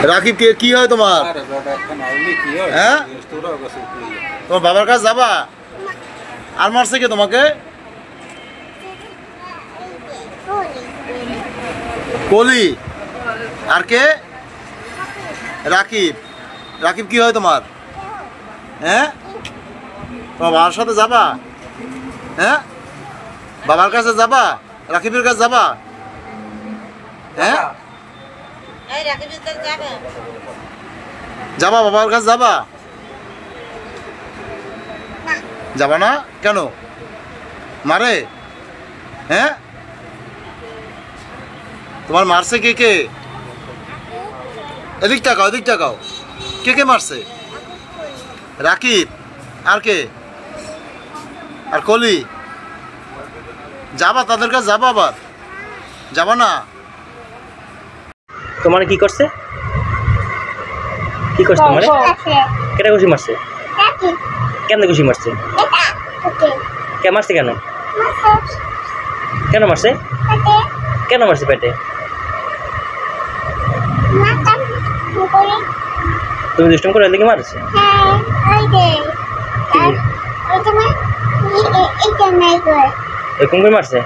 রাকিব কি হয় তোমার? হ্যাঁ, তোমার বাবার কাছে যাবা? আর মারছে কে তোমাকে? কলি। আর কে? রাকিব। রাকিব কি হয় তোমার? হ্যাঁ, তোমার বাবার সাথে যাবা? হ্যাঁ, বাবার কাছে যাবা? রাকিবের কাছে যাবা? হ্যাঁ, যাবা? বাবার কাছে যাবা? যাবা না কেন? মারে? হ্যাঁ, তোমার মারছে কে কে? এদিক টাকাও, এদিক টাকাও। কে কে মারছে? রাকিব। আর কে? আর কলি। যাবা তাদের কাছে? যাবা আবার? যাবা না? তোমার কি করছে? কি করছে তোমারে? কেটে খুশি মারছে? কেন খুশি মারছে? কে মারছে? কেন কেন মারছে? কেন মারছে পেটে? তুমি দুষ্টুম করে এদিকে মারছে? এরকম করে মারছে?